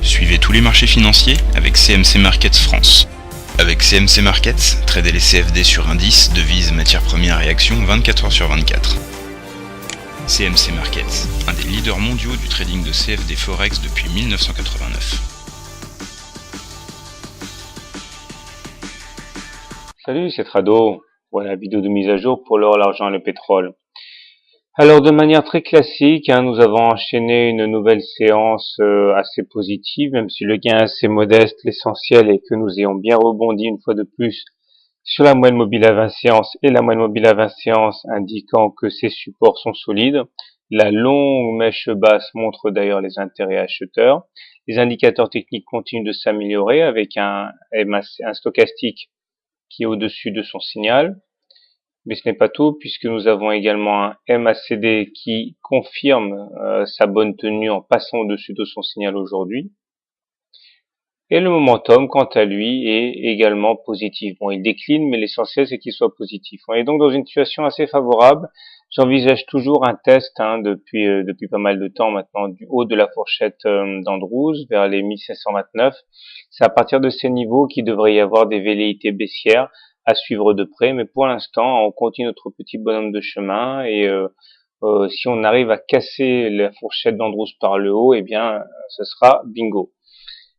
Suivez tous les marchés financiers avec CMC Markets France. Avec CMC Markets, tradez les CFD sur indices, devises, matières premières et actions 24 heures sur 24. CMC Markets, un des leaders mondiaux du trading de CFD Forex depuis 1989. Salut, c'est Trado. Voilà la vidéo de mise à jour pour l'or, l'argent et le pétrole. Alors de manière très classique, nous avons enchaîné une nouvelle séance assez positive, même si le gain est assez modeste. L'essentiel est que nous ayons bien rebondi une fois de plus sur la moyenne mobile à 20 séances et la moyenne mobile à 20 séances indiquant que ces supports sont solides. La longue mèche basse montre d'ailleurs les intérêts acheteurs. Les indicateurs techniques continuent de s'améliorer avec un stochastique qui est au-dessus de son signal. Mais ce n'est pas tout, puisque nous avons également un MACD qui confirme sa bonne tenue en passant au-dessus de son signal aujourd'hui. Et le momentum, quant à lui, est également positif. Bon, il décline, mais l'essentiel, c'est qu'il soit positif. On est donc dans une situation assez favorable. J'envisage toujours un test depuis pas mal de temps maintenant du haut de la fourchette d'Andrews vers les 1729. C'est à partir de ces niveaux qu'il devrait y avoir des velléités baissières à suivre de près, mais pour l'instant, on continue notre petit bonhomme de chemin et si on arrive à casser la fourchette d'Andrews par le haut, eh bien, ce sera bingo.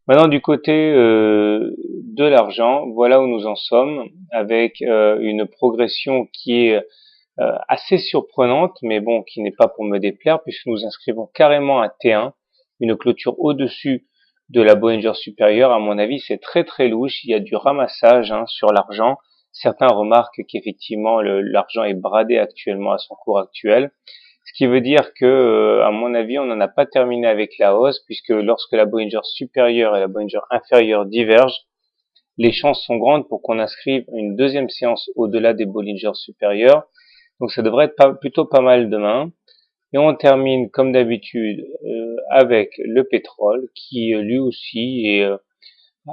Maintenant, du côté de l'argent, voilà où nous en sommes, avec une progression qui est assez surprenante, mais bon, qui n'est pas pour me déplaire, puisque nous inscrivons carrément un T1, une clôture au-dessus de la Bollinger supérieure. À mon avis, c'est très très louche, il y a du ramassage sur l'argent. Certains remarquent qu'effectivement l'argent est bradé actuellement à son cours actuel, ce qui veut dire que, à mon avis, on n'en a pas terminé avec la hausse, puisque lorsque la Bollinger supérieure et la Bollinger inférieure divergent, les chances sont grandes pour qu'on inscrive une deuxième séance au-delà des Bollinger supérieures. Donc ça devrait être plutôt pas mal demain. Et on termine comme d'habitude avec le pétrole, qui lui aussi est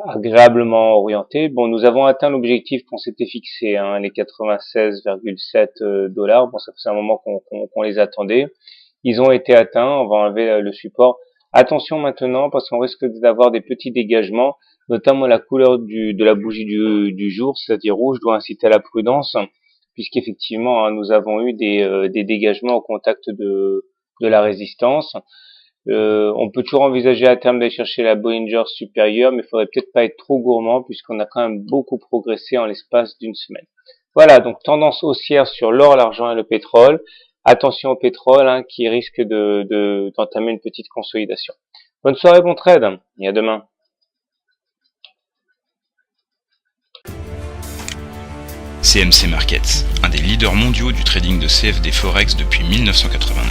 agréablement orienté. Bon, nous avons atteint l'objectif qu'on s'était fixé, les 96,7 $. Bon, ça fait un moment qu'on les attendait. Ils ont été atteints, on va enlever le support. Attention maintenant, parce qu'on risque d'avoir des petits dégagements, notamment la couleur de la bougie du jour, c'est-à-dire rouge, doit inciter à la prudence, puisqu'effectivement, nous avons eu des dégagements au contact de la résistance. On peut toujours envisager à terme d'aller chercher la Bollinger supérieure, mais il faudrait peut-être pas être trop gourmand puisqu'on a quand même beaucoup progressé en l'espace d'une semaine. Voilà, donc tendance haussière sur l'or, l'argent et le pétrole. Attention au pétrole qui risque d'entamer une petite consolidation. Bonne soirée, bon trade, et à demain. CMC Markets, un des leaders mondiaux du trading de CFD Forex depuis 1989.